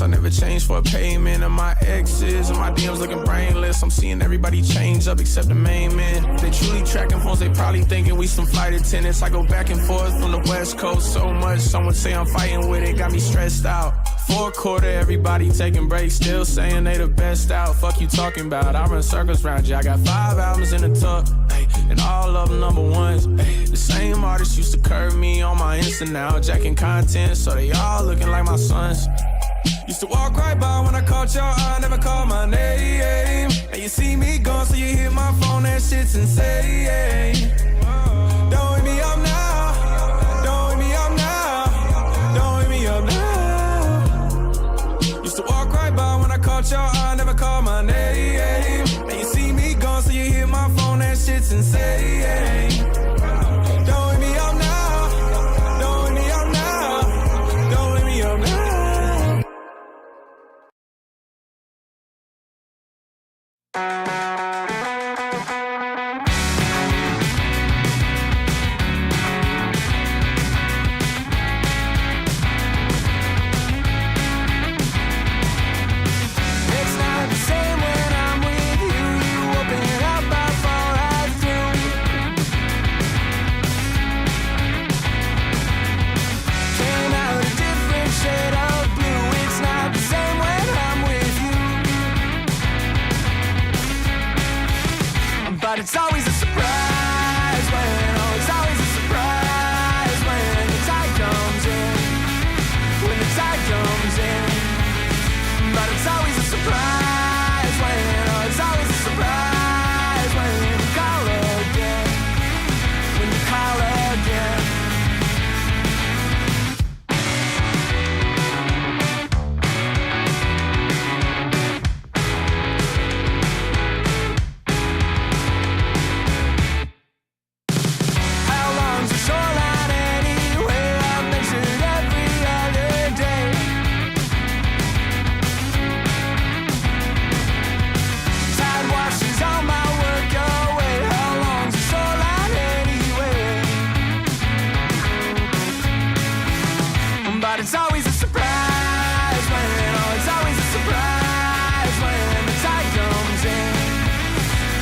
I never changed for a payment. And my exes and my DMs looking brainless. I'm seeing everybody change up except the main man. They truly tracking phones, they probably thinking we some flight attendants. I go back and forth from the West Coast so much. Someone say I'm fighting with it, got me stressed out. 4/4, everybody taking breaks, still saying they the best out. Fuck you talking about, I run circles around you. I got 5 albums in the tuck, and all of them number ones. The same artists used to curve me on my Insta now, jacking content, so they all looking like my sons. Used to walk right by when I caught your eye, never called my name. And you see me gone, so you hit my phone, that shit's insane. Don't wake me up now, don't wake me up now, don't wake me up now. Used to walk right by when I caught your eye, never called my name. And you see me gone, so you hit my phone, that shit's insane. Don't wake me up now, don't wake me up now, don't wake me up now. But it's always a surprise when, oh, it's always a surprise when the tide comes in, when the tide comes in. But it's always a surprise when, oh, it's always a surprise when you call again, when you call again. But it's always a surprise when, oh, it's always a surprise when the tide comes in,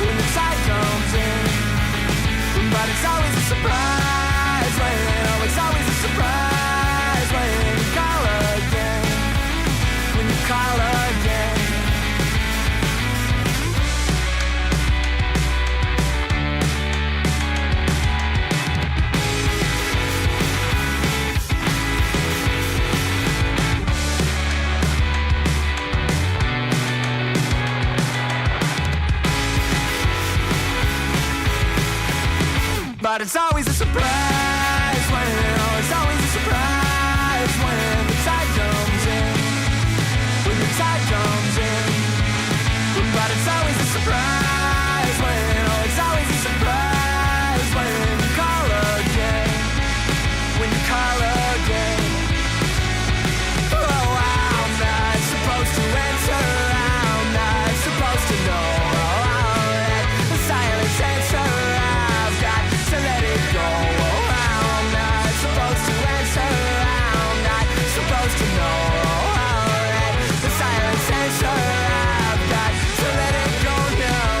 when the tide comes in. But it's always a surprise when, oh, it's always a surprise when you call again, when you call again. But it's always a surprise when, oh, it's always a surprise when the tide comes in, when the tide comes in. But it's always a surprise when, oh, it's always a surprise when you call again, when you call again. Oh, I'm not supposed to answer, I'm not supposed to know. Oh, that the silence answer I've got to let it go. Oh, I'm not supposed to answer, I'm not supposed to know. Oh, that the silence answer I've got to let it go now.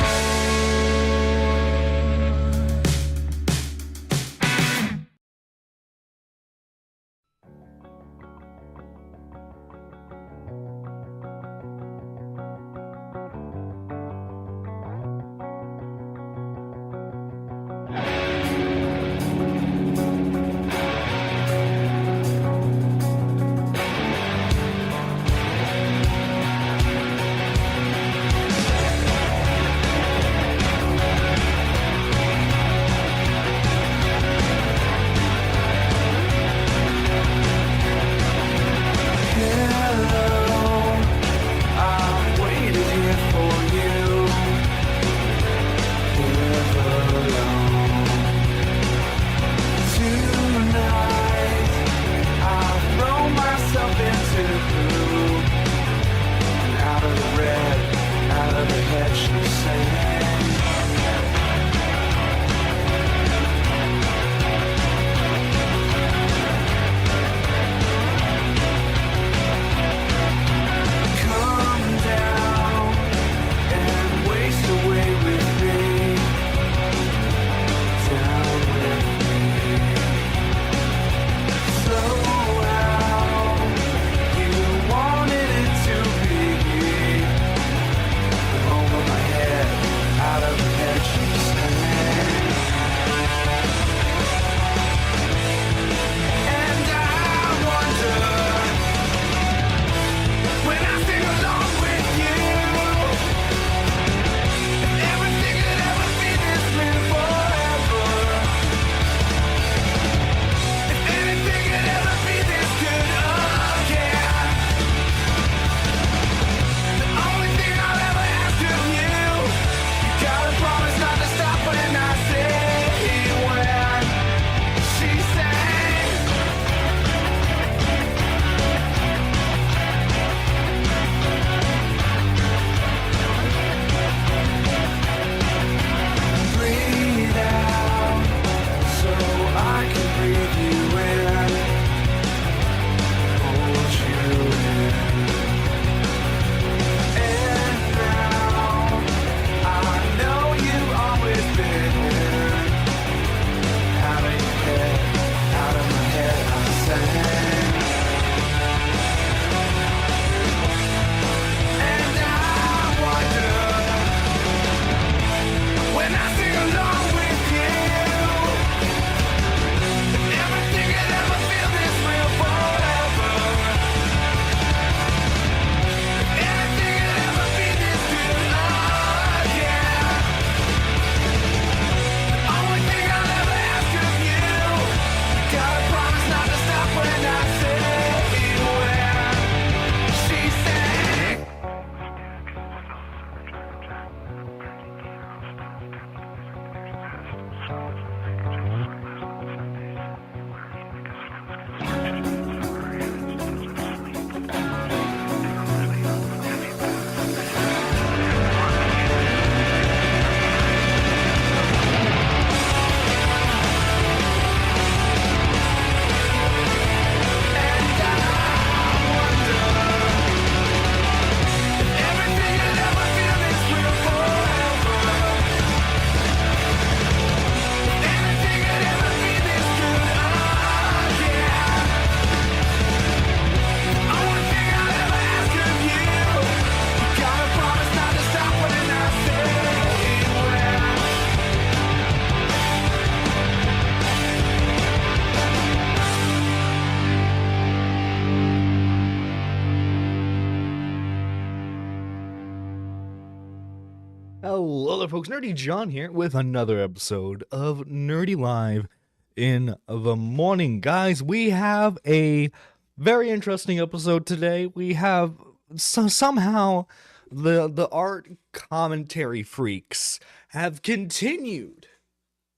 Hello folks, Nerdy John here with another episode of Nerdy Live in the morning. Guys, we have a very interesting episode today. We have somehow the art commentary freaks have continued.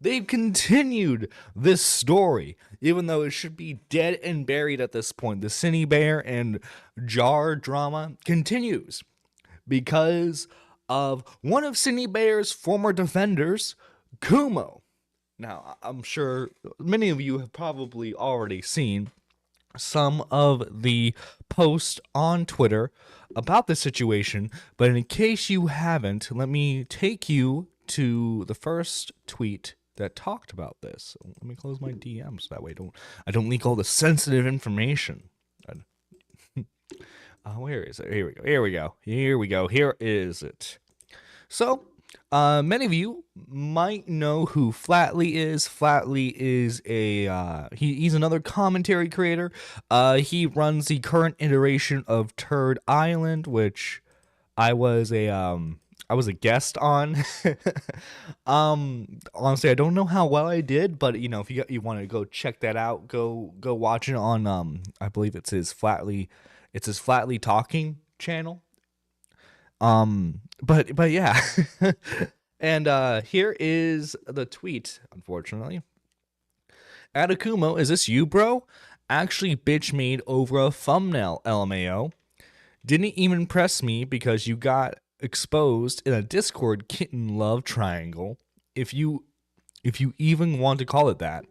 They've continued this story, even though it should be dead and buried at this point. The Cine Bear and Jar drama continues because of one of Cine Bear's former defenders, Kumo. Now, I'm sure many of you have probably already seen some of the posts on Twitter about the situation, but in case you haven't, let me take you to the first tweet that talked about this. Let me close my DMs, that way I don't leak all the sensitive information. Where is it? Here we go. Here is it. So, many of you might know who Flatley is. Flatley is he's another commentary creator. He runs the current iteration of Turd Island, which I was a guest on. Honestly, I don't know how well I did, but if you want to go check that out, go watch it on I believe it's his Flatley Talking channel. But yeah. And here is the tweet, unfortunately. Atakumo, is this you, bro? Actually bitch made over a thumbnail, LMAO. Didn't even press me because you got exposed in a Discord kitten love triangle, if you even want to call it that.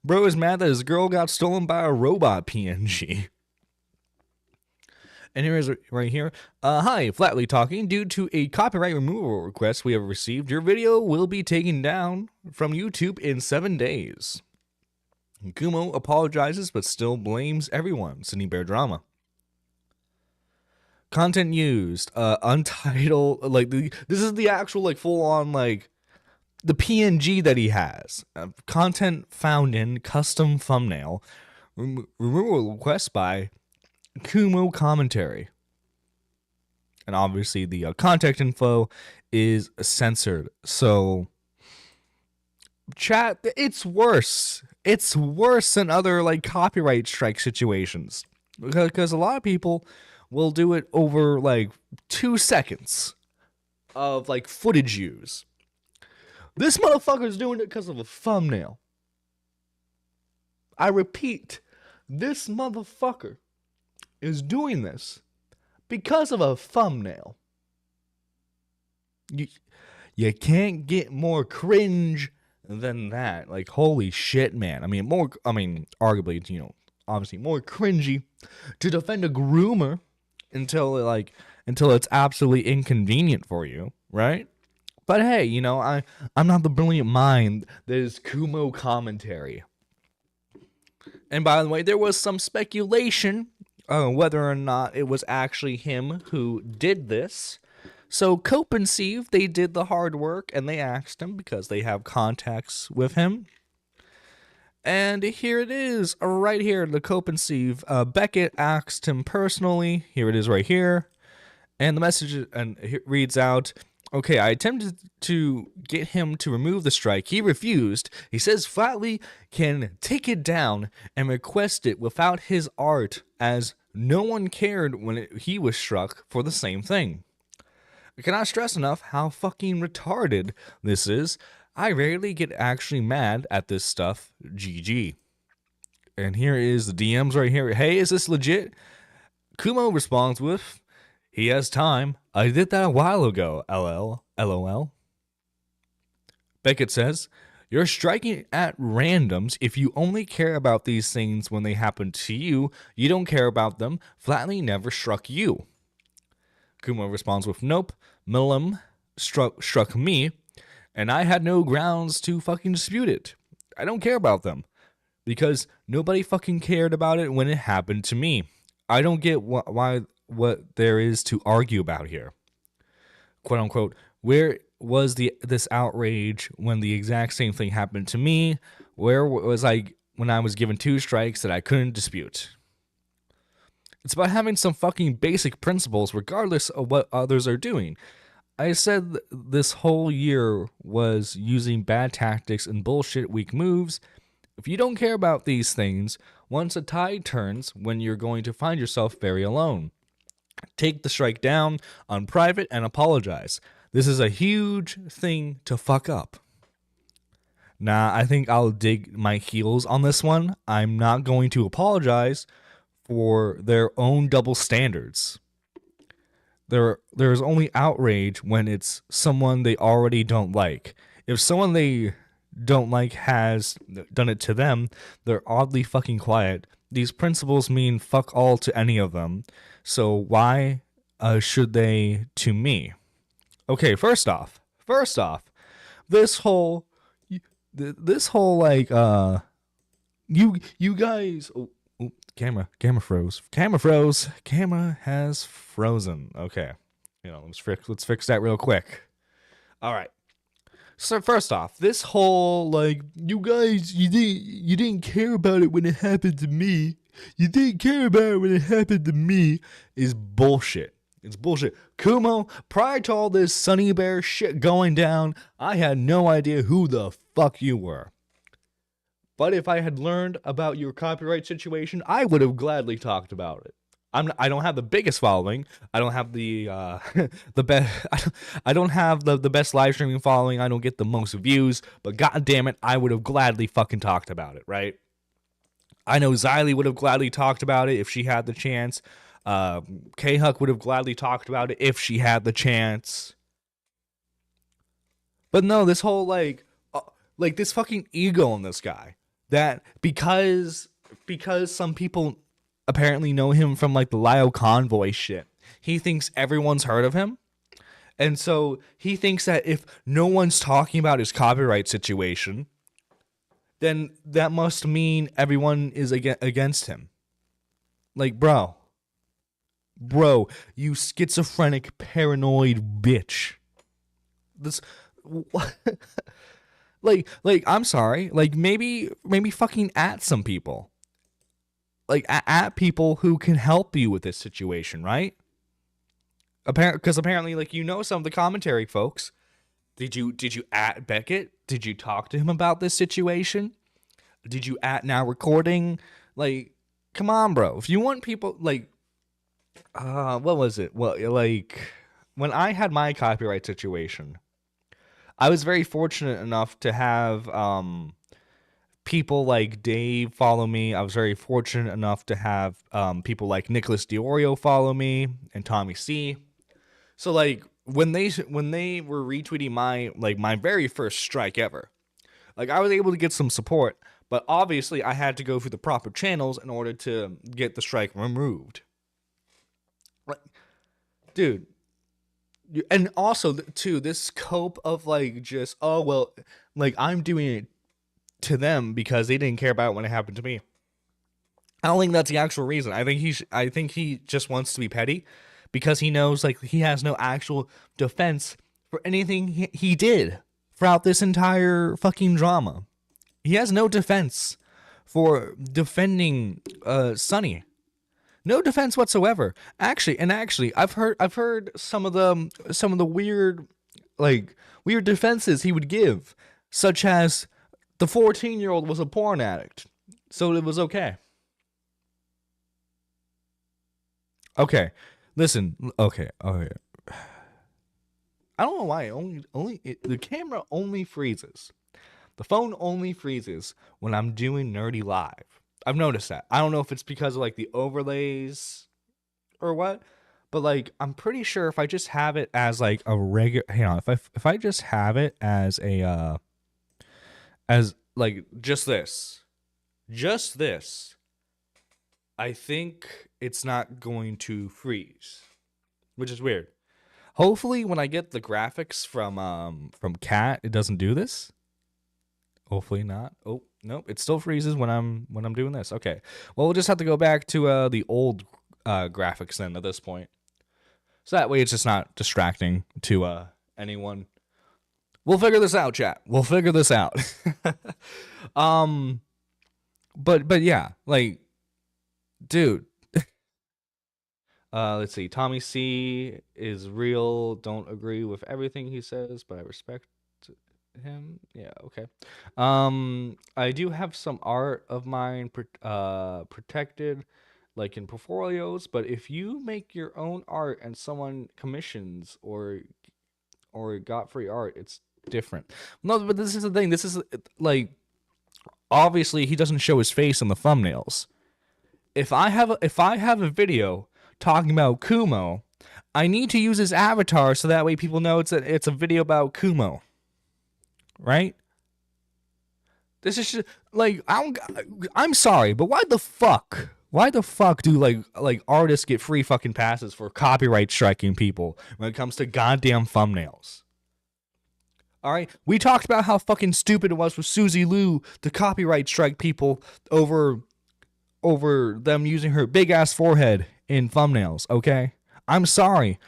Bro is mad that his girl got stolen by a robot PNG. And here is right here. Hi, Flatley Talking. Due to a copyright removal request we have received, your video will be taken down from YouTube in 7 days. Kumo apologizes but still blames everyone. Cine Bear drama. Content used. Untitled. This is the actual full on the PNG that he has. Content found in custom thumbnail. Removal request by Kumo commentary. And obviously the contact info is censored. So chat, it's worse. It's worse than other copyright strike situations. Because a lot of people will do it over 2 seconds of footage use. This motherfucker's doing it because of a thumbnail. I repeat, this motherfucker is doing this because of a thumbnail. You can't get more cringe than that. Holy shit, man. Arguably, obviously more cringy to defend a groomer until it's absolutely inconvenient for you, right? But hey, I'm not the brilliant mind that is Kumo commentary. And by the way, there was some speculation whether or not it was actually him who did this. So Cope and Sieve, they did the hard work and they asked him because they have contacts with him. And here it is, right here, the Cope and Sieve. Beckett asked him personally. Here it is right here. And the message reads out, okay, I attempted to get him to remove the strike. He refused. He says Flatley can take it down and request it without his art, as no one cared when he was struck for the same thing. I cannot stress enough how fucking retarded this is. I rarely get actually mad at this stuff. GG. And here is the DMs right here. Hey, is this legit? Kumo responds with, he has time. I did that a while ago. LOL. Beckett says, you're striking at randoms. If you only care about these things when they happen to you, you don't care about them. Flatley never struck you. Kumo responds with, nope. Milam struck me, and I had no grounds to fucking dispute it. I don't care about them, because nobody fucking cared about it when it happened to me. I don't get what there is to argue about here. Quote unquote, where was this outrage when the exact same thing happened to me? Where was I when I was given 2 strikes that I couldn't dispute? It's about having some fucking basic principles regardless of what others are doing. I said this whole year was using bad tactics and bullshit weak moves. If you don't care about these things, once a tide turns, when you're going to find yourself very alone. Take the strike down on private and apologize. This is a huge thing to fuck up. Nah, I think I'll dig my heels on this one. I'm not going to apologize for their own double standards. There's only outrage when it's someone they already don't like. If someone they don't like has done it to them, they're oddly fucking quiet. These principles mean fuck all to any of them. So why should they to me? Okay, first off, this whole like you guys. Oh, camera froze. Camera has frozen. Okay, let's fix that real quick. All right. So first off, this whole like you guys, you didn't care about it when it happened to me. You didn't care about it when it happened to me is bullshit. It's bullshit. Kumo, prior to all this Sunny Bear shit going down, I had no idea who the fuck you were. But if I had learned about your copyright situation, I would have gladly talked about it. I don't have the biggest following. I don't have the the best. I don't have the best live streaming following. I don't get the most views. But god damn it, I would have gladly fucking talked about it, right? I know Xylee would have gladly talked about it if she had the chance. K-Huck would have gladly talked about it if she had the chance. But no, this whole like this fucking ego in this guy that because some people apparently know him from like the Lyle Convoy shit. He thinks everyone's heard of him. And so he thinks that if no one's talking about his copyright situation, then that must mean everyone is against him. Like, bro, you schizophrenic, paranoid bitch. This, like, I'm sorry. Like, maybe fucking at some people. Like at people who can help you with this situation, right? Because apparently, like some of the commentary folks. Did you at Beckett? Did you talk to him about this situation? Did you at Now Recording? Like, come on, bro. If you want people like, what was it? Well, like when I had my copyright situation, I was very fortunate enough to have people like Dave follow me. I was very fortunate enough to have people like Nicholas Diorio follow me and Tommy C. So like when they were retweeting my very first strike ever, like I was able to get some support, but obviously I had to go through the proper channels in order to get the strike removed. Like, dude, and also too this scope of like just like I'm doing it to them because they didn't care about it when it happened to me. I don't think that's the actual reason. I think he just wants to be petty because he knows like he has no actual defense for anything he did throughout this entire fucking drama. He has no defense for defending Sunny. No defense whatsoever. Actually, I've heard some of the weird defenses he would give, such as the 14-year-old was a porn addict, so it was okay. Okay, listen. Okay. I don't know why. The camera only freezes. The phone only freezes when I'm doing Nerdy Live. I've noticed that. I don't know if it's because of like the overlays or what, but like I'm pretty sure if I just have it as like a regular. Hang on. If I just have it as a as like just this, I think it's not going to freeze, which is weird. Hopefully when I get the graphics from Cat, it doesn't do this. Hopefully not. Oh, nope, it still freezes when I'm doing this. Okay. Well, we'll just have to go back to the old graphics then at this point. So that way it's just not distracting to anyone. We'll figure this out, chat. We'll figure this out. But yeah, like, dude. Let's see. Tommy C is real. Don't agree with everything he says, but I respect him. Yeah, okay. I do have some art of mine protected, like in portfolios. But if you make your own art and someone commissions or got free art, it's different. No, but this is the thing. This is like obviously he doesn't show his face in the thumbnails. If I have a video talking about Kumo, I need to use his avatar so that way people know it's a video about Kumo, right? This is just, like I'm sorry, but why the fuck? Why the fuck do like artists get free fucking passes for copyright striking people when it comes to goddamn thumbnails? All right, we talked about how fucking stupid it was with Suzy Liu to copyright strike people over them using her big ass forehead in thumbnails, okay? I'm sorry.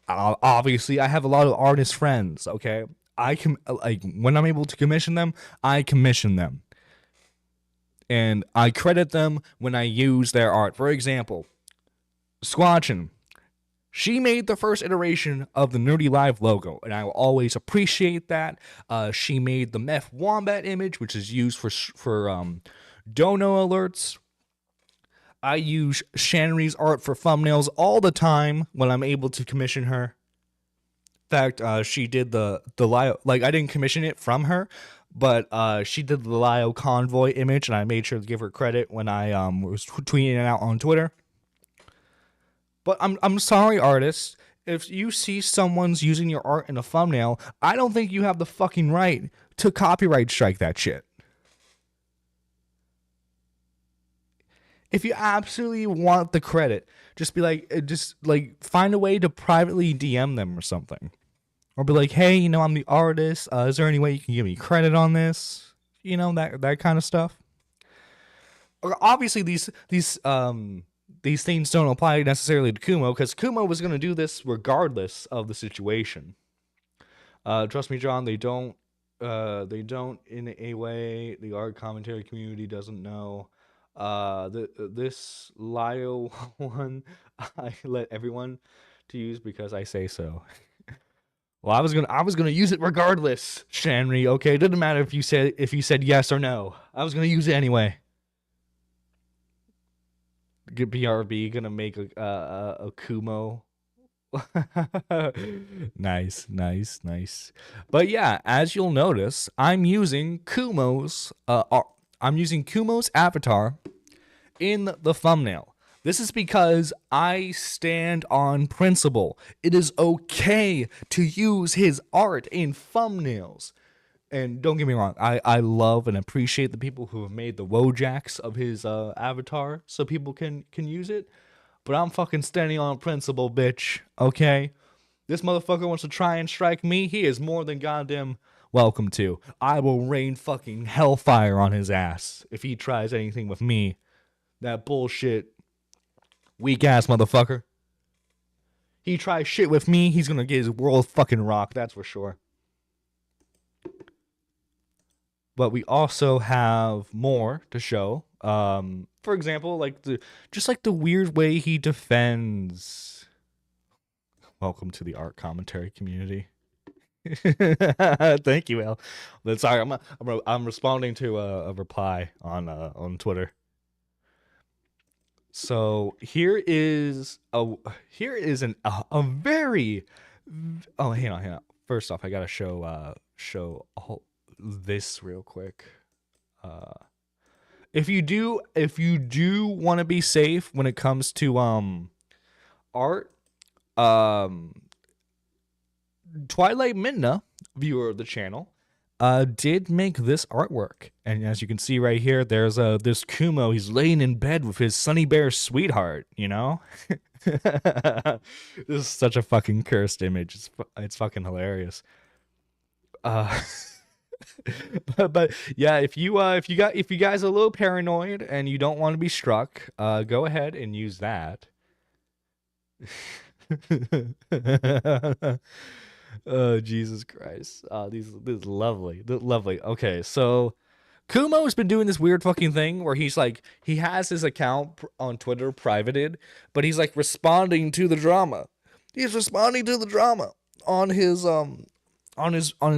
Obviously, I have a lot of artist friends, okay? I can, like, when I'm able to commission them, I commission them. And I credit them when I use their art. For example, Squatchin. She made the first iteration of the Nerdy Live logo, and I will always appreciate that. She made the Meth Wombat image, which is used for dono alerts. I use Shanry's art for thumbnails all the time when I'm able to commission her. In fact, she did the Lio, like I didn't commission it from her, but she did the Lio convoy image, and I made sure to give her credit when I was tweeting it out on Twitter. But I'm sorry, artists. If you see someone's using your art in a thumbnail, I don't think you have the fucking right to copyright strike that shit. If you absolutely want the credit, just be like, find a way to privately DM them or something. Or be like, hey, I'm the artist. Is there any way you can give me credit on this? That kind of stuff. Obviously, these things don't apply necessarily to Kumo, because Kumo was going to do this regardless of the situation. Trust me, John, they don't in a way. The art commentary community doesn't know. This Lio one, I let everyone to use because I say so. Well, I was gonna use it regardless, Shanry. Okay, it didn't matter if you said yes or no. I was gonna use it anyway. BRB gonna make a Kumo. Nice. But yeah, as you'll notice, I'm using Kumo's avatar in the thumbnail. This is because I stand on principle. It is okay to use his art in thumbnails. And don't get me wrong, I love and appreciate the people who have made the Wojaks of his avatar so people can use it. But I'm fucking standing on principle, bitch. Okay? This motherfucker wants to try and strike me. He is more than goddamn welcome to. I will rain fucking hellfire on his ass if he tries anything with me. That bullshit weak ass motherfucker. He tries shit with me, he's gonna get his world fucking rocked, that's for sure. But we also have more to show. For example, just the weird way he defends. Welcome to the art commentary community. Thank you, Al. But sorry, I'm responding to a reply on Twitter. So here is a very hang on. First off, I gotta show this real quick. If you do want to be safe when it comes to art, Twilight Midna, viewer of the channel, did make this artwork, and as you can see right here, there's this Kumo. He's laying in bed with his Sunny Bear sweetheart. This is such a fucking cursed image. It's fucking hilarious. But yeah, if you guys are a little paranoid and you don't want to be struck, go ahead and use that. Oh, Jesus Christ. This is lovely. Okay, so Kumo's been doing this weird fucking thing where he's like, he has his account on Twitter privated, but he's like responding to the drama. He's responding to the drama on his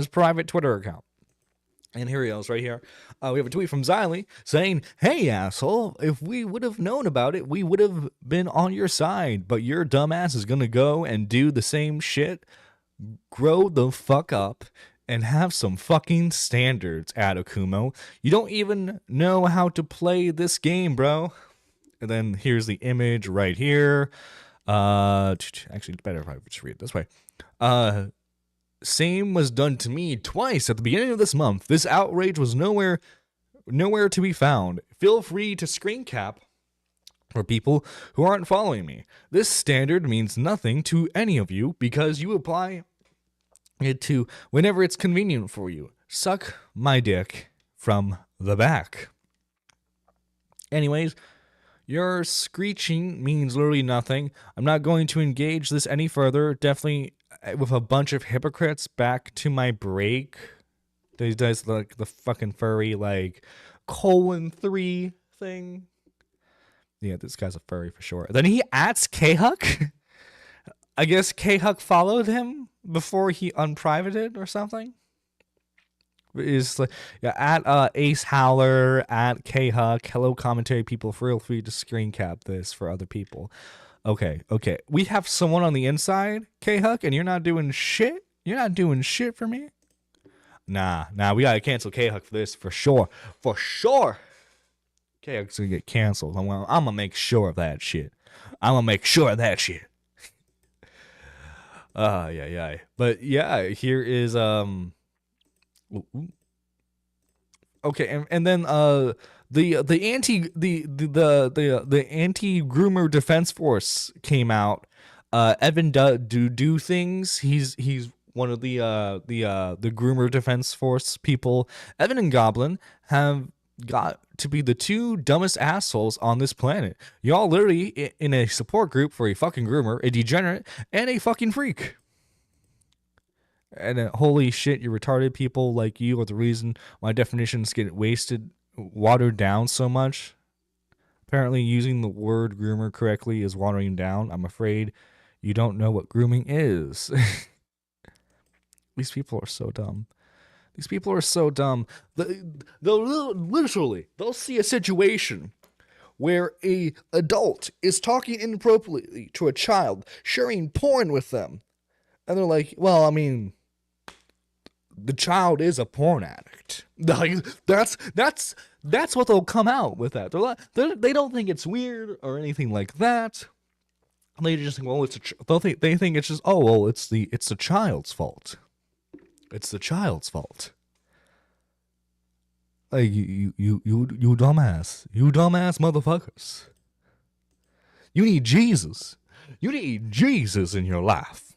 private Twitter account. And here he is right here. We have a tweet from Xylee saying, "Hey, asshole, if we would have known about it, we would have been on your side. But your dumbass is going to go and do the same shit. Grow the fuck up and have some fucking standards, Kumo. You don't even know how to play this game, bro." And then here's the image right here. Actually, it's better if I just read it this way. "Same was done to me twice at the beginning of this month. This outrage was nowhere to be found. Feel free to screen cap for people who aren't following me. This standard means nothing to any of you because you apply it to whenever it's convenient for you. Suck my dick from the back." Anyways, your screeching means literally nothing. I'm not going to engage this any further. Definitely with a bunch of hypocrites. Back to my break. He does like the fucking furry like :3 thing. Yeah, this guy's a furry for sure. Then he adds K-Huck. I guess K-Huck followed him before he unprivated or something. Is like, yeah, at Ace Howler, at K-Huck. Hello, commentary people. Feel free to screen cap this for other people. Okay. We have someone on the inside, K-Huck, and you're not doing shit? You're not doing shit for me? Nah, we gotta cancel K-Huck for this, for sure. For sure! K-Huck's gonna get canceled. I'm gonna make sure of that shit. Yeah. But yeah, here is, okay, and then, the anti-groomer defense force came out. Evan do things. He's one of the groomer defense force people. Evan and Goblin have got to be the two dumbest assholes on this planet. Y'all literally in a support group for a fucking groomer, a degenerate, and a fucking freak. And holy shit, you retarded people like you are the reason why definitions get watered down so much. Apparently using the word groomer correctly is watering down. I'm afraid you don't know what grooming is. These people are so dumb. They'll see a situation where a adult is talking inappropriately to a child, sharing porn with them. And they're like, well, I mean, the child is a porn addict. Like, that's what they'll come out with. That they don't think it's weird or anything like that. They just think, well, they think it's just, oh well, it's the child's fault. It's the child's fault. Like you dumbass motherfuckers. You need Jesus. You need Jesus in your life.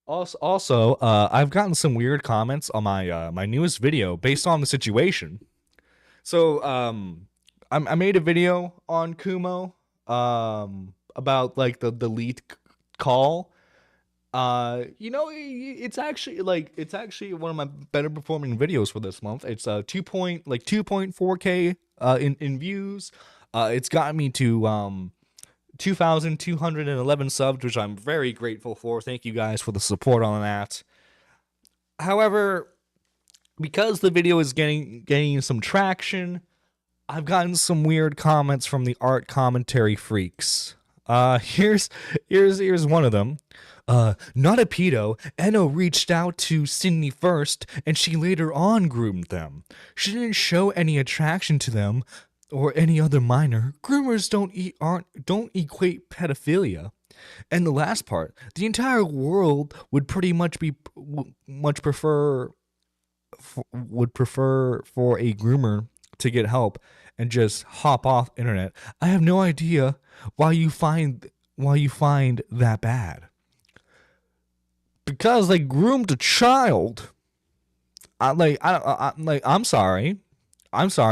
Also, I've gotten some weird comments on my newest video based on the situation. So, I made a video on Kumo, about like the lead call. It's actually one of my better performing videos for this month. It's 2.4K in views. It's gotten me to 2,211 subs, which I'm very grateful for. Thank you guys for the support on that. However, because the video is getting some traction, I've gotten some weird comments from the art commentary freaks. Here's one of them. Not a pedo. Eno reached out to Sydney first, and she later on groomed them. She didn't show any attraction to them or any other minor. Groomers don't equate pedophilia. And the last part, the entire world would pretty much prefer for a groomer to get help and just hop off internet. I have no idea why you find that bad. Because they groomed a child. I'm sorry.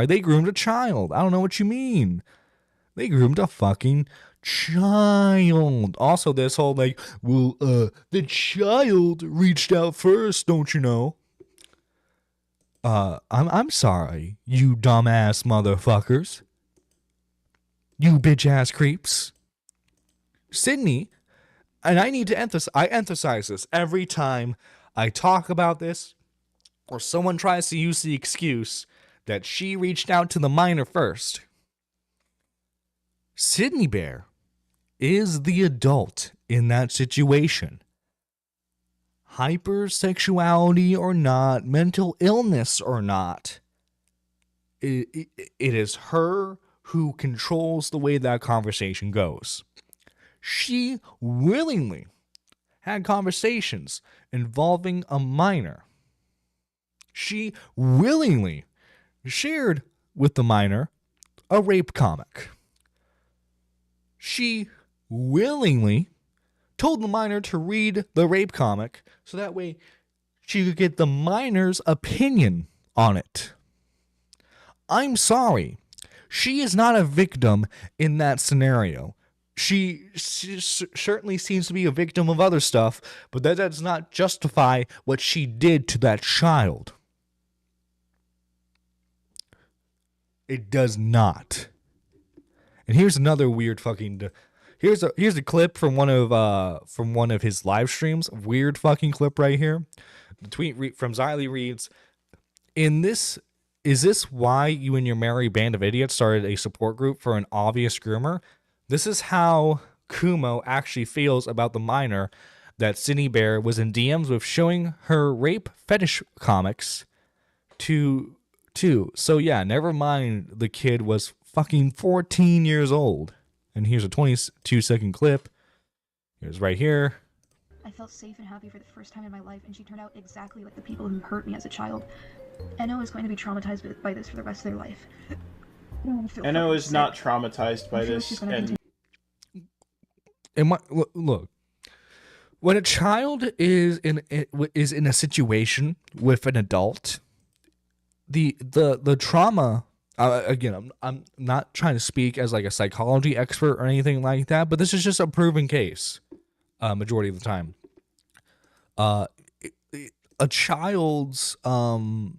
They groomed a child. I don't know what you mean. They groomed a fucking child. Also, this whole the child reached out first, don't you know? I'm sorry, you dumbass motherfuckers. You bitch ass creeps. Sydney, and I emphasize this every time I talk about this, or someone tries to use the excuse that she reached out to the minor first. Sydney Bear is the adult in that situation. Hypersexuality or not, mental illness or not, it is her who controls the way that conversation goes. She willingly had conversations involving a minor. She willingly shared with the minor a rape comic. She willingly told the minor to read the rape comic so that way she could get the minor's opinion on it. I'm sorry. She is not a victim in that scenario. She certainly seems to be a victim of other stuff, but that does not justify what she did to that child. It does not. And here's another weird fucking. Here's a clip from one of his live streams. Weird fucking clip right here. The tweet from Xylee reads, is this why you and your merry band of idiots started a support group for an obvious groomer? This is how Kumo actually feels about the minor that Sydney Bear was in DMs with, showing her rape fetish comics to. So yeah, never mind the kid was fucking 14 years old. And here's a 22-second clip. Here's right here. I felt safe and happy for the first time in my life, and she turned out exactly like the people who hurt me as a child. Eno is going to be traumatized by this for the rest of their life. Eno is not traumatized by this. Look, when a child is in a situation with an adult, the trauma. Again, I'm not trying to speak as like a psychology expert or anything like that, but this is just a proven case. Majority of the time, a child's the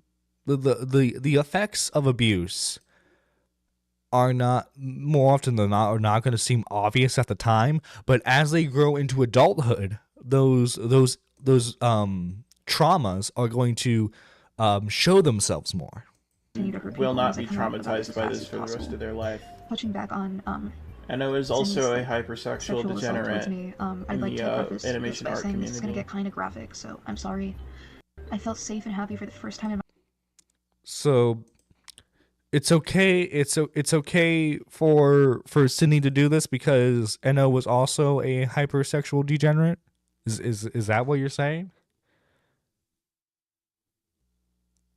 effects of abuse are not, more often than not, are not going to seem obvious at the time, but as they grow into adulthood, those traumas are going to show themselves more. Will not be traumatized by this for the rest of their life. Touching back on Eno is also a hypersexual degenerate I'd like to in the animation art community. This is going to get kind of graphic, so I'm sorry. I felt safe and happy for the first time in my. So it's okay. It's okay for Sydney to do this because Eno was also a hypersexual degenerate. Is that what you're saying?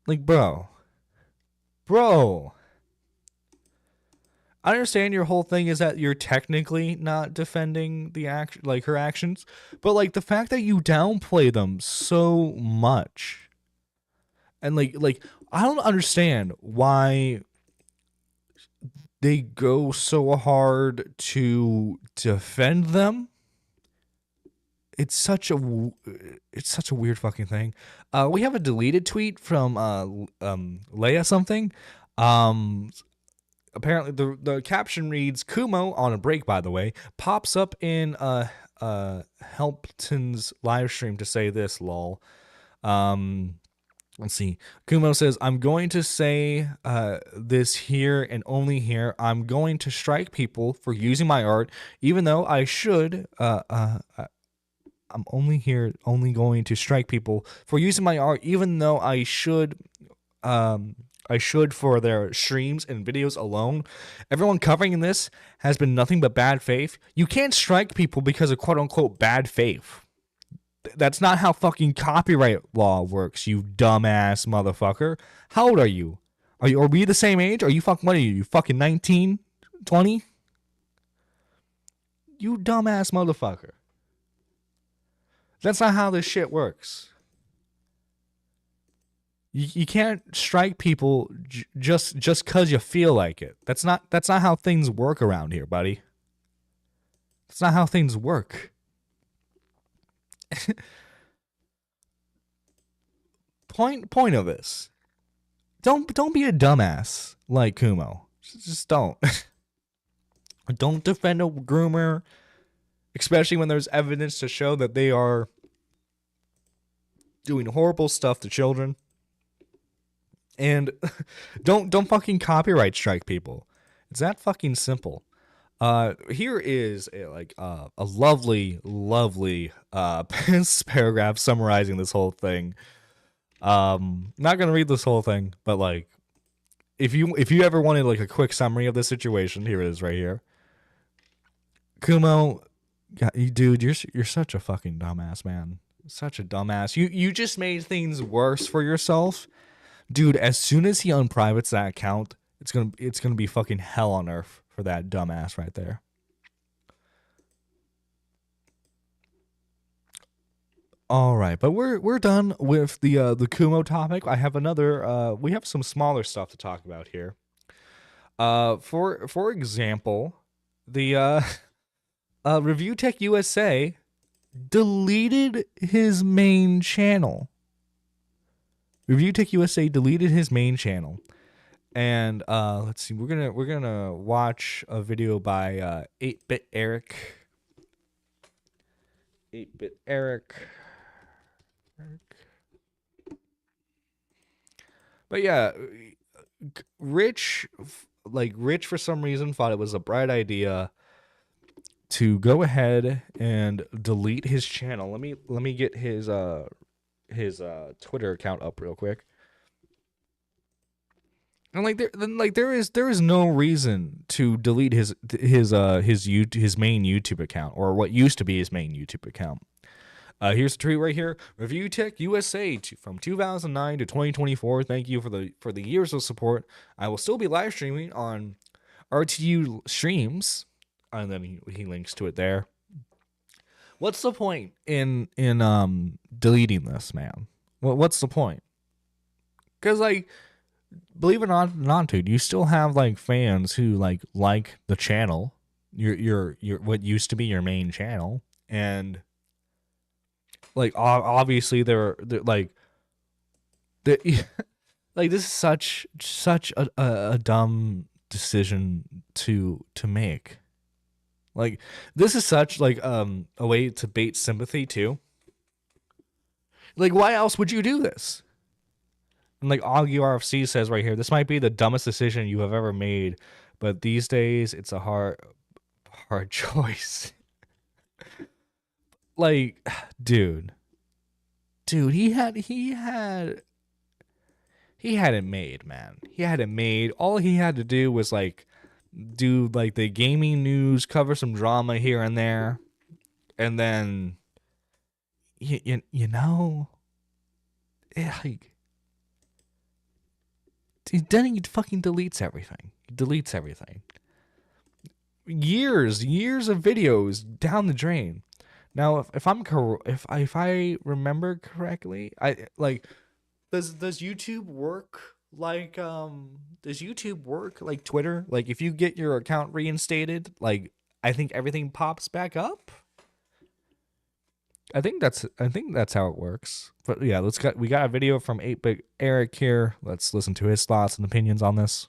Like, bro. I understand your whole thing is that you're technically not defending the her actions, but like the fact that you downplay them so much, and like I don't understand why they go so hard to defend them. It's such a weird fucking thing. We have a deleted tweet from Leia something. Apparently the caption reads, Kumo, on a break by the way, pops up in Helpton's live stream to say this, lol. Let's see. Kumo says, I'm going to say this here and only here. I'm going to strike people for using my art, even though I should I'm only going to strike people for using my art, even though I should for their streams and videos alone. Everyone covering this has been nothing but bad faith. You can't strike people because of quote unquote bad faith. That's not how fucking copyright law works, you dumbass motherfucker. How old are you? Are we the same age? What are you? You fucking 19? 20? You dumbass motherfucker. That's not how this shit works. You can't strike people just because you feel like it. That's not how things work around here, buddy. That's not how things work. Point of this don't be a dumbass like Kumo. Just don't. Don't defend a groomer, especially when there's evidence to show that they are doing horrible stuff to children. And don't fucking copyright strike people. It's that fucking simple. Here is a lovely paragraph summarizing this whole thing. Not gonna read this whole thing, but like, if you ever wanted like a quick summary of the situation, here it is right here. Kumo, dude, you're such a fucking dumbass, man. Such a dumbass. You just made things worse for yourself, dude. As soon as he unprivates that account, it's gonna be fucking hell on earth for that dumbass right there. All right, but we're done with the Kumo topic. I have another. We have some smaller stuff to talk about here. For example, the Review Tech USA deleted his main channel. Review Tech USA deleted his main channel, and let's see. We're gonna watch a video by 8-Bit Eric. 8-Bit Eric. But yeah, Rich for some reason thought it was a bright idea to go ahead and delete his channel. Let me get his Twitter account up real quick. And there is no reason to delete his main YouTube account, or what used to be his main YouTube account. Here's a tweet right here. Review Tech USA from 2009 to 2024. Thank you for the years of support. I will still be live streaming on RTU streams, and then he links to it there. What's the point in deleting this, man? What's the point? Because like, believe it or not, dude, you still have like fans who like the channel, your what used to be your main channel, and like obviously they're like like this is such a dumb decision to make. Like this is such like a way to bait sympathy too. Like why else would you do this? And like Augie RFC says right here, this might be the dumbest decision you have ever made, but these days it's a hard choice. Like, dude, he had it made, man. He had it made. All he had to do was like do like the gaming news, cover some drama here and there, and then you know, like. Then he fucking deletes everything. Years of videos down the drain. Now, if I remember correctly, I like does YouTube work like Twitter? Like if you get your account reinstated, like I think everything pops back up. I think that's how it works. But yeah, we got a video from 8-Bit Eric here. Let's listen to his thoughts and opinions on this.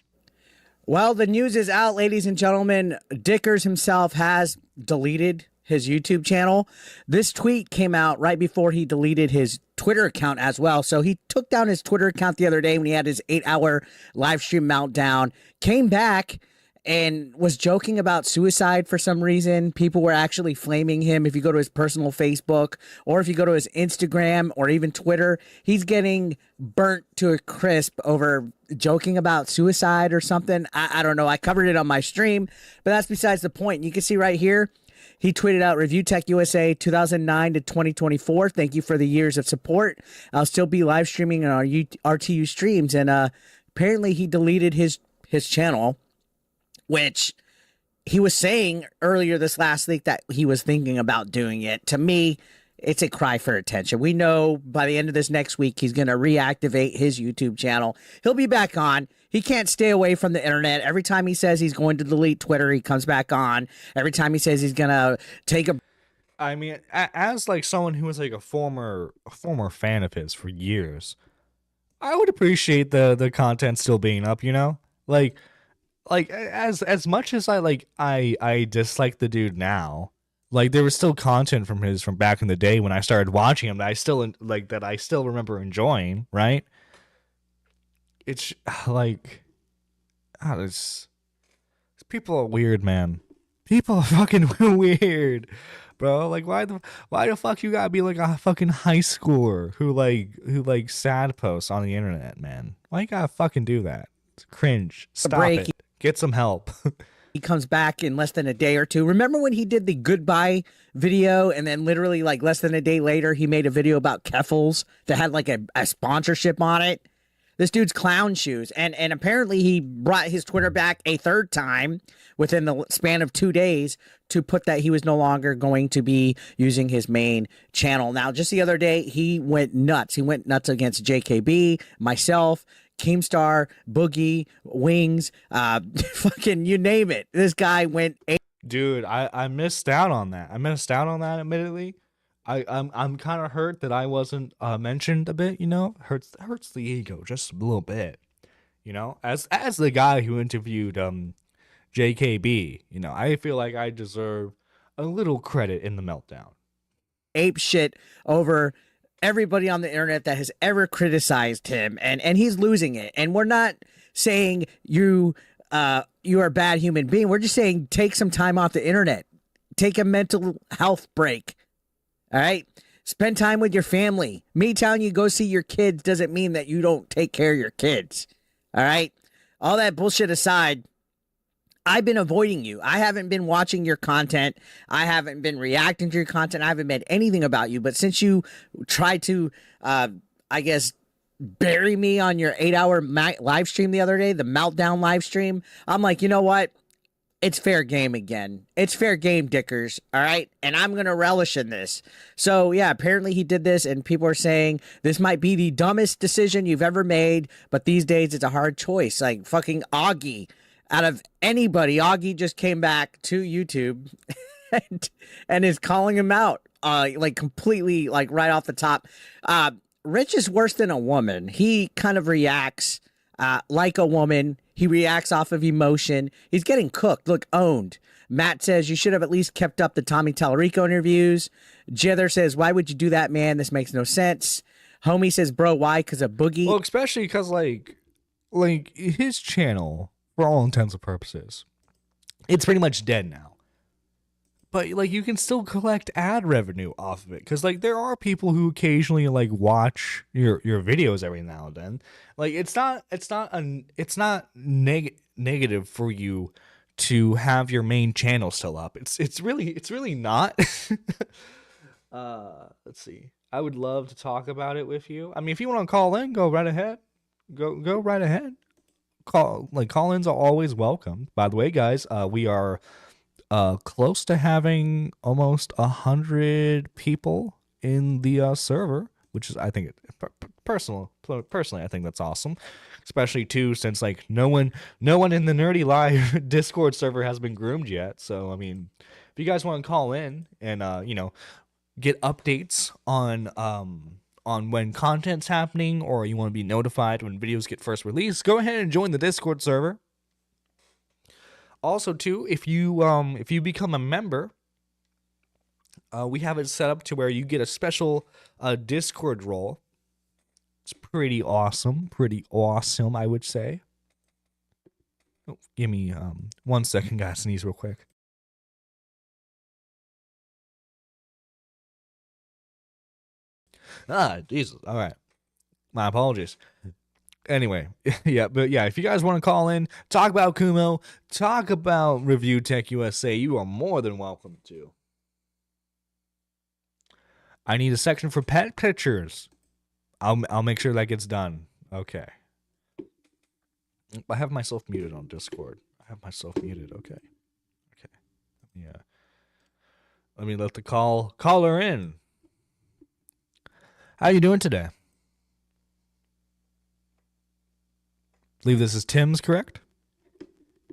Well, the news is out, ladies and gentlemen. Dickers himself has deleted his YouTube channel. This tweet came out right before he deleted his Twitter account as well. So he took down his Twitter account the other day when he had his 8-hour live stream meltdown, came back and was joking about suicide for some reason. People were actually flaming him. If you go to his personal Facebook or if you go to his Instagram or even Twitter, he's getting burnt to a crisp over joking about suicide or something. I don't know. I covered it on my stream, but that's besides the point. You can see right here, he tweeted out Review Tech USA 2009 to 2024. Thank you for the years of support. I'll still be live streaming on our RTU streams. And apparently he deleted his channel, which he was saying earlier this last week that he was thinking about doing it. To me, it's a cry for attention. We know by the end of this next week, he's going to reactivate his YouTube channel. He'll be back on. He can't stay away from the internet. Every time he says he's going to delete Twitter, he comes back on. Every time he says he's going to take a... I mean, as like someone who was like a former fan of his for years, I would appreciate the content still being up, you know? Like as much as I dislike the dude now, like there was still content from back in the day when I started watching him that I still remember enjoying, right? It's like it's people are weird, man. People are fucking weird, bro. Like why the fuck you gotta be like a fucking high schooler who like sad posts on the internet, man? Why you gotta fucking do that? It's cringe. Stop it. Get some help. He comes back in less than a day or two. Remember when he did the goodbye video and then literally like less than a day later he made a video about Keffels that had like a sponsorship on it? This dude's clown shoes. And apparently he brought his Twitter back a third time within the span of 2 days to put that he was no longer going to be using his main channel. Now, just the other day, he went nuts. He went nuts against JKB, myself, Keemstar, Boogie, Wings, fucking you name it. This guy went. Dude, I missed out on that. Admittedly. I'm kind of hurt that I wasn't mentioned a bit, you know? Hurts the ego just a little bit. You know? As the guy who interviewed JKB, you know, I feel like I deserve a little credit in the meltdown. Ape shit over everybody on the internet that has ever criticized him, and he's losing it. And we're not saying you are a bad human being. We're just saying take some time off the internet. Take a mental health break. All right? Spend time with your family. Me telling you go see your kids doesn't mean that you don't take care of your kids. All right? All that bullshit aside, I've been avoiding you. I haven't been watching your content. I haven't been reacting to your content. I haven't made anything about you. But since you tried to, I guess, bury me on your 8-hour live stream the other day, the Meltdown live stream, I'm like, you know what? It's fair game again. It's fair game, Dickers. All right? And I'm going to relish in this. So, yeah, apparently he did this, and people are saying this might be the dumbest decision you've ever made, but these days it's a hard choice. Like fucking Augie. Out of anybody, Augie just came back to YouTube and is calling him out, like completely, like right off the top. Rich is worse than a woman. He kind of reacts like a woman. He reacts off of emotion. He's getting cooked. Look, owned. Matt says you should have at least kept up the Tommy Tallarico interviews. Jither says, why would you do that, man? This makes no sense. Homie says, bro, why? Because of Boogie. Well, especially because like his channel, for all intents and purposes, it's pretty much dead now. But like you can still collect ad revenue off of it, because like there are people who occasionally like watch your videos every now and then. Like it's not negative for you to have your main channel still up. It's really not. Let's see. I would love to talk about it with you. I mean, if you want to call in, go right ahead. Go right ahead. Call-ins are always welcome. By the way, guys, we are close to having almost 100 people in the server, which is, I think, personally, I think that's awesome. Especially too, since like no one in the Nerdy Live Discord server has been groomed yet. So I mean, if you guys want to call in and get updates on when content's happening, or you want to be notified when videos get first released, go ahead and join the Discord server. Also, too, if you become a member, we have it set up to where you get a special Discord role. It's pretty awesome, I would say. Oh, give me 1 second, guys. Sneeze real quick. Jesus. All right. My apologies. Anyway, yeah, but yeah, if you guys want to call in, talk about Kumo, talk about Review Tech USA, you are more than welcome to. I need a section for pet pictures. I'll make sure that gets done. Okay. I have myself muted on Discord. Okay. Yeah. Let me let the caller in. How you doing today? I believe this is Tim's, correct?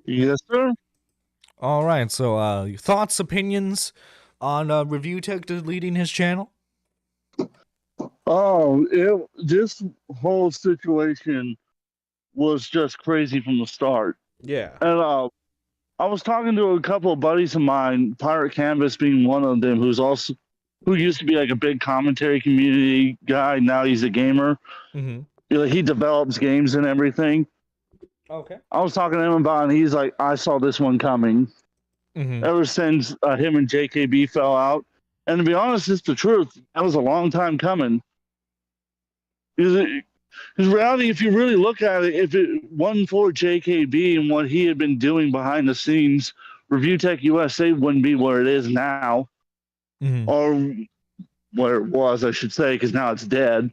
Yes, sir. All right. So, your thoughts, opinions on Review Tech deleting his channel? Oh, this whole situation was just crazy from the start. Yeah. And I was talking to a couple of buddies of mine, Pirate Canvas being one of them, who used to be like a big commentary community guy. Now he's a gamer. Mm-hmm. He develops games and everything. Okay. I was talking to him about it, and he's like, I saw this one coming. Mm-hmm. Ever since him and JKB fell out. And to be honest, it's the truth. That was a long time coming. Because reality, if you really look at it, if it wasn't for JKB and what he had been doing behind the scenes, Review Tech USA wouldn't be where it is now. Mm-hmm. Or where it was, I should say, because now it's dead.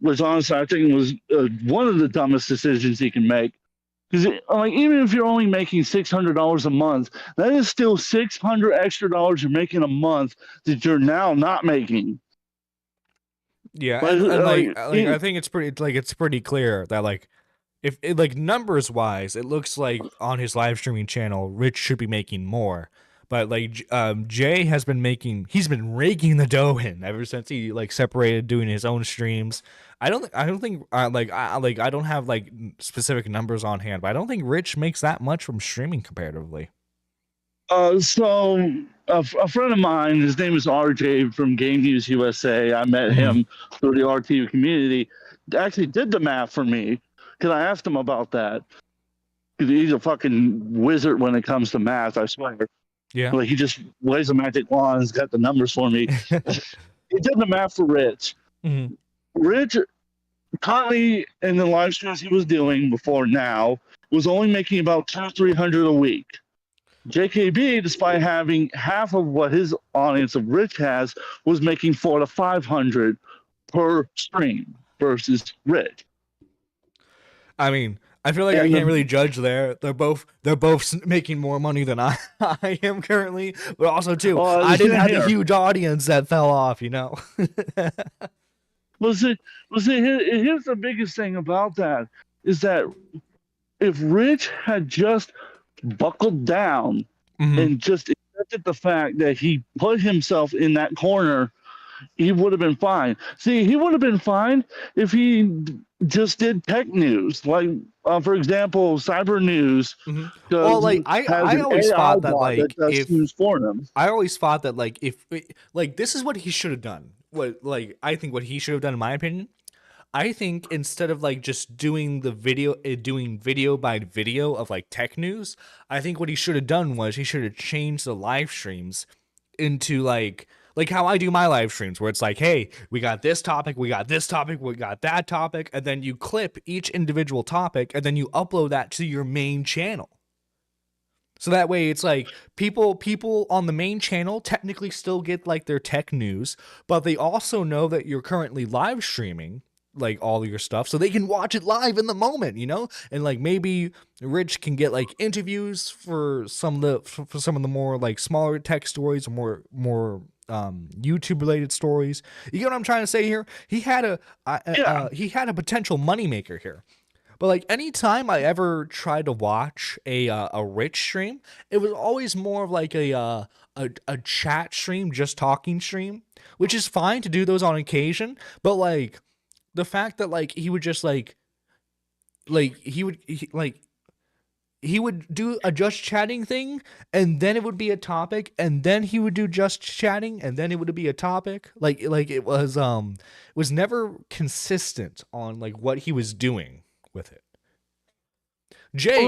Which honestly, I think was one of the dumbest decisions he can make. Because like, even if you're only making $600 a month, that is still $600 extra you're making a month that you're now not making. Yeah, But, and I think it's pretty clear that like if it, like numbers wise, it looks like on his live streaming channel, Rich should be making more. But like Jay has been raking the dough in ever since he like separated doing his own streams. I don't think I don't have like specific numbers on hand, but I don't think Rich makes that much from streaming comparatively. So a friend of mine, his name is RJ from Game News USA. I met him through the RTU community. Actually did the math for me because I asked him about that. Because he's a fucking wizard when it comes to math, I swear. Yeah. Like, he just waves a magic wand and's got the numbers for me. He did the math for Rich. Mm-hmm. Rich, currently in the live streams he was doing before now, was only making about $200-300 a week. JKB, despite having half of what his audience of Rich has, was making $400-500 per stream versus Rich. I mean, I feel like I can't really judge there. They're both making more money than I am currently, but also too, I didn't have a huge audience that fell off, you know. Here's the biggest thing about that is that if Rich had just buckled down and just accepted the fact that he put himself in that corner, he would have been fine. See, he would have been fine if he just did tech news, like for example, Cyber News. Well, like I always thought that like if news for him. I always thought that like if like this is what he should have done. What like I think what he should have done, in my opinion. I think instead of like just doing video by video of like tech news, I think what he should have done was he should have changed the live streams into like how I do my live streams, where it's like, hey, we got this topic, we got this topic, we got that topic, and then you clip each individual topic, and then you upload that to your main channel. So that way it's like people on the main channel technically still get like their tech news, but they also know that you're currently live streaming like all of your stuff, so they can watch it live in the moment, you know? And like maybe Rich can get like interviews for some of the more like smaller tech stories, or more YouTube related stories. You get what I'm trying to say here? He had a potential moneymaker here. But like anytime I ever tried to watch a Rich stream, it was always more of like a chat stream, just talking stream, which is fine to do those on occasion. But like the fact that like he would just he would do a just chatting thing, and then it would be a topic, and then he would do just chatting, and then it would be a topic. Like it was never consistent on like what he was doing with it. Jay,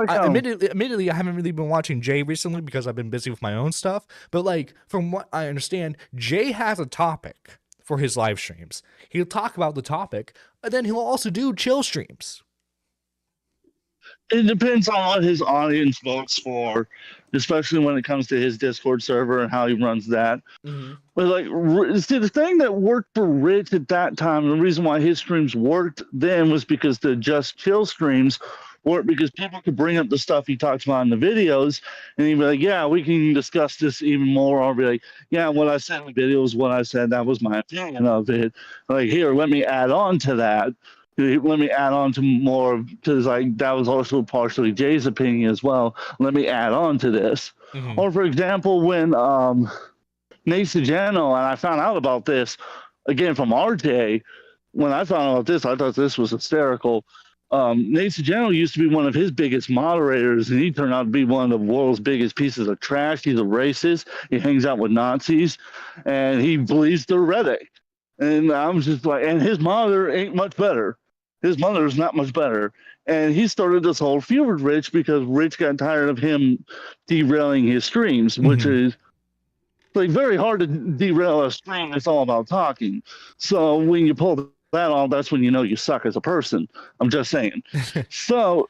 admittedly, I haven't really been watching Jay recently because I've been busy with my own stuff. But like from what I understand, Jay has a topic for his live streams. He'll talk about the topic, and then he'll also do chill streams. It depends on what his audience votes for, especially when it comes to his Discord server and how he runs that. But like, see, the thing that worked for Rich at that time, the reason why his streams worked then was because the Just Chill streams worked because people could bring up the stuff he talks about in the videos, and he'd be like, yeah, we can discuss this even more. Or I'll be like, yeah, what I said in the video is what I said. That was my opinion of it. Like, here, let me add on to that. Let me add on to more, because like that was also partially Jay's opinion as well. Let me add on to this. Or for example, when Nate Sagano, and I found out about this again, from RJ, when I found out this, I thought this was hysterical. Nate Sageno used to be one of his biggest moderators, and he turned out to be one of the world's biggest pieces of trash. He's a racist. He hangs out with Nazis, and he believes they're Reddit. And I'm just like, and his mother ain't much better. His mother is not much better. And he started this whole feud with Rich because Rich got tired of him derailing his streams, which is like very hard to derail a stream. It's all about talking. So when you pull that off, that's when you know you suck as a person. I'm just saying. So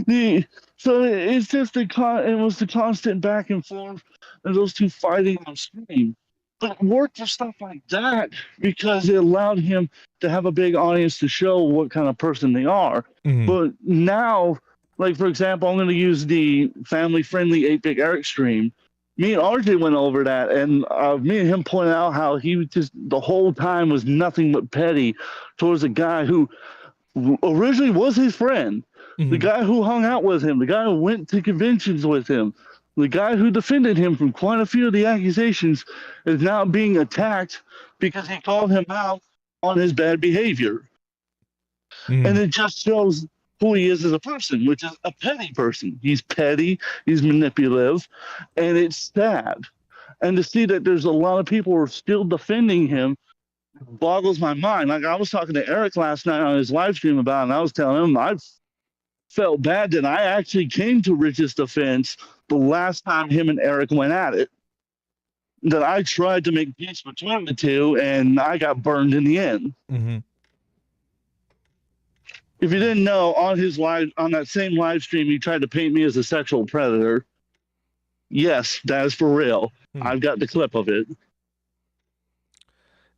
it's just it was the constant back and forth and those two fighting on stream. But it worked for stuff like that because it allowed him to have a big audience to show what kind of person they are. But now, like, for example, I'm going to use the family-friendly 8-Bit Eric stream. Me and RJ went over that, and me and him pointed out how he was just the whole time was nothing but petty towards a guy who originally was his friend, the guy who hung out with him, the guy who went to conventions with him. The guy who defended him from quite a few of the accusations is now being attacked because he called him out on his bad behavior. And it just shows who he is as a person, which is a petty person. He's petty, he's manipulative, and it's sad. And to see that there's a lot of people who are still defending him boggles my mind. Like, I was talking to Eric last night on his live stream about it, and I was telling him I felt bad that I actually came to Rich's defense the last time him and Eric went at it. That I tried to make peace between the two, and I got burned in the end. If you didn't know, on that same live stream, he tried to paint me as a sexual predator. Yes, that is for real. I've got the clip of it.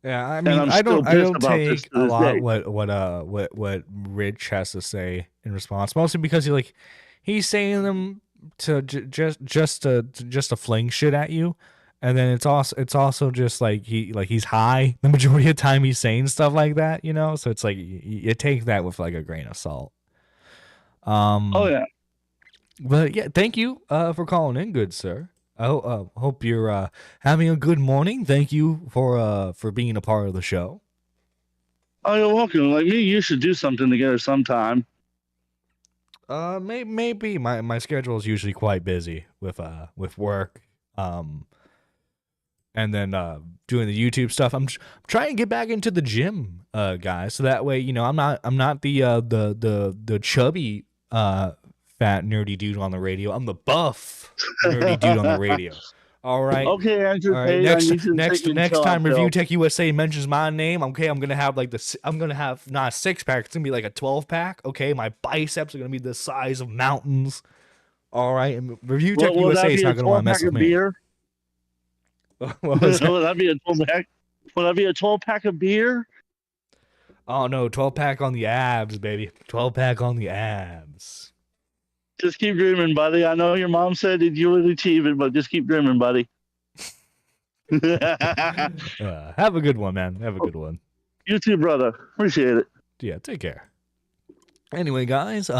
Yeah, I mean, I don't take a lot what Rich has to say in response, mostly because he's saying them to just to fling shit at you, and then it's also just like he's high the majority of the time he's saying stuff like that, you know. So it's like you take that with like a grain of salt. Oh yeah, but yeah, thank you for calling in, good sir. I hope you're having a good morning. Thank you for being a part of the show. Oh, you're welcome. Like me, you should do something together sometime. Maybe my schedule is usually quite busy with work, and then doing the YouTube stuff. I'm trying to get back into the gym, guys, so that way, you know, I'm not the chubby fat nerdy dude on the radio. I'm the buff nerdy dude on the radio. All right. Okay, Andrew. All right. Next time Review Tech USA mentions my name, okay, I'm gonna have not a 6-pack. It's gonna be like a 12-pack. Okay, my biceps are gonna be the size of mountains. All right, and Review Tech USA is not gonna want to mess with me. What was that? Will that be a 12-pack? Will that be a 12-pack of beer? Oh no, 12-pack on the abs, baby. 12-pack on the abs. Just keep dreaming, buddy. I know your mom said that you would achieve it, but just keep dreaming, buddy. Have a good one, man. Have a good one. You too, brother. Appreciate it. Yeah, take care. Anyway, guys,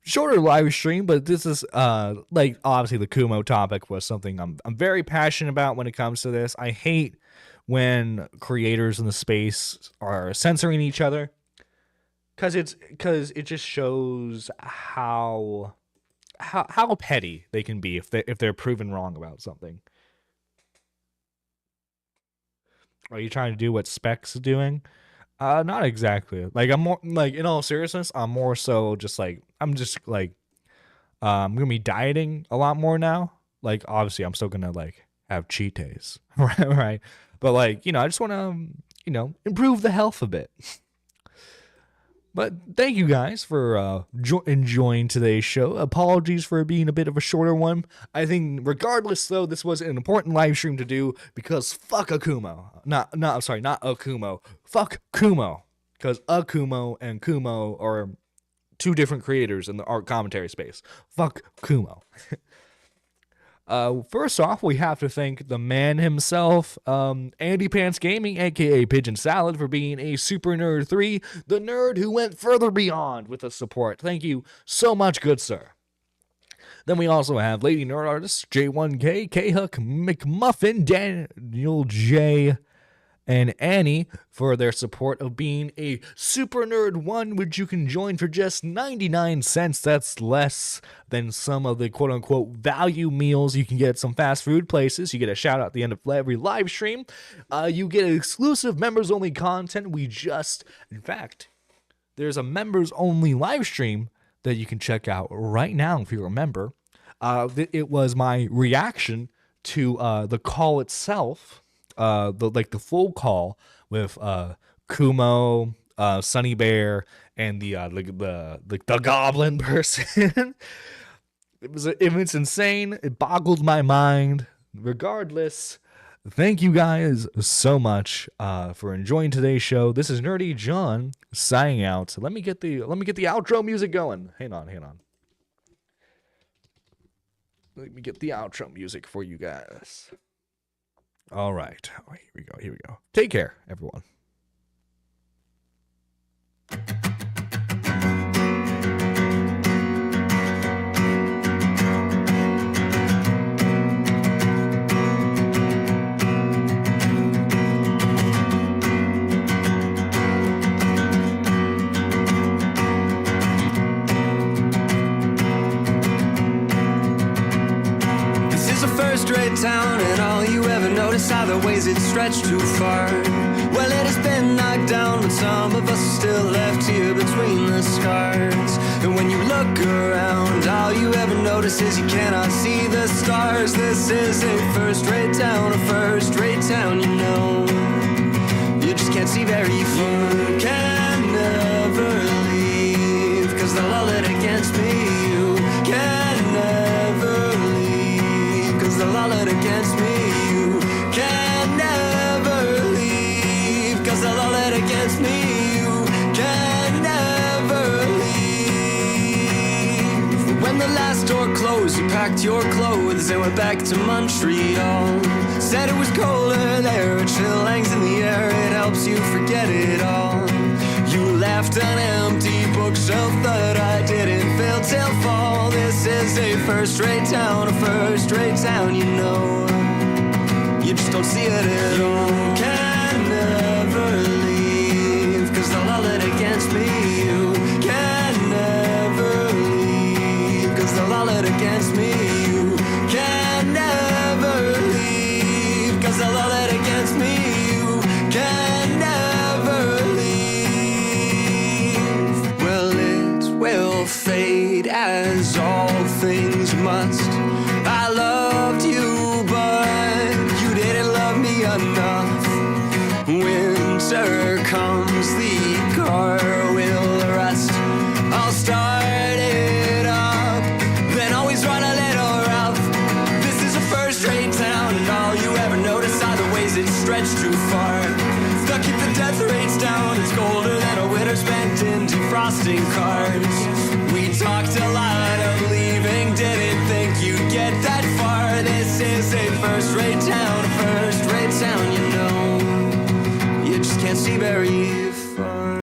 shorter live stream, but this is like obviously the Kumo topic was something I'm very passionate about when it comes to this. I hate when creators in the space are censoring each other, because it just shows how petty they can be if they're proven wrong about something. Are you trying to do what Specs is doing? Not exactly. Like, I'm more like, in all seriousness, I'm more so just like I'm gonna be dieting a lot more now. Like, obviously I'm still gonna like have cheat days, right? But like, you know, I just want to improve the health a bit. But thank you guys for enjoying today's show. Apologies for being a bit of a shorter one. I think regardless, though, this was an important live stream to do because fuck Akumo. I'm sorry, not Akumo. Fuck Kumo. Because Akumo and Kumo are two different creators in the art commentary space. Fuck Kumo. First off, we have to thank the man himself, Andy Pants Gaming, aka Pigeon Salad, for being a Super Nerd 3, the nerd who went further beyond with the support. Thank you so much, good sir. Then we also have Lady Nerd Artist, J1K, K-Hook, McMuffin, Daniel J, and Annie for their support of being a Super Nerd 1, which you can join for just 99 cents. That's less than some of the quote-unquote value meals you can get at some fast food places. You get a shout-out at the end of every live stream. You get exclusive members-only content. In fact, there's a members-only live stream that you can check out right now if you're a member. It was my reaction to the call itself, the full call with Kumo, Sunny Bear, and the goblin person. It was insane. It boggled my mind. Regardless, thank you guys so much for enjoying today's show. This is Nerdy John signing out. Let me get the outro music going. Hang on. Let me get the outro music for you guys. All right. Here we go. Take care, everyone. First-rate town, and all you ever notice are the ways it stretched too far. Well, it has been knocked down, but some of us are still left here between the scars. And when you look around, all you ever notice is you cannot see the stars. This is a first-rate town, you know. You just can't see very far. You can never leave, 'cause they'll all it against me. You can never leave, 'cause they'll all it against me. You can never leave, 'cause they'll all it against me. You can never leave. When the last door closed, you packed your clothes and went back to Montreal. Said it was colder there, a chill hangs in the air, it helps you forget it all. You left an empty bookshelf that I didn't fill till fall. This is a first-rate town, you know. You just don't see it at all. You can never leave, 'cause they'll all it against me. You can never leave, 'cause they'll all it against me. You can never leave, 'cause they'll all it against me. You can never leave. Well, it will fade as all things must. I loved you, but you didn't love me enough. Winter comes, the car will rust. I'll start it up, then always run a little rough. This is a first-rate town, and all you ever notice are the ways it stretched too far. They'll keep the death rates down, it's colder than a winter spent in defrosting cars. We talked a lot of leaving, didn't think you'd get that far. This is a first-rate town, you know. You just can't see very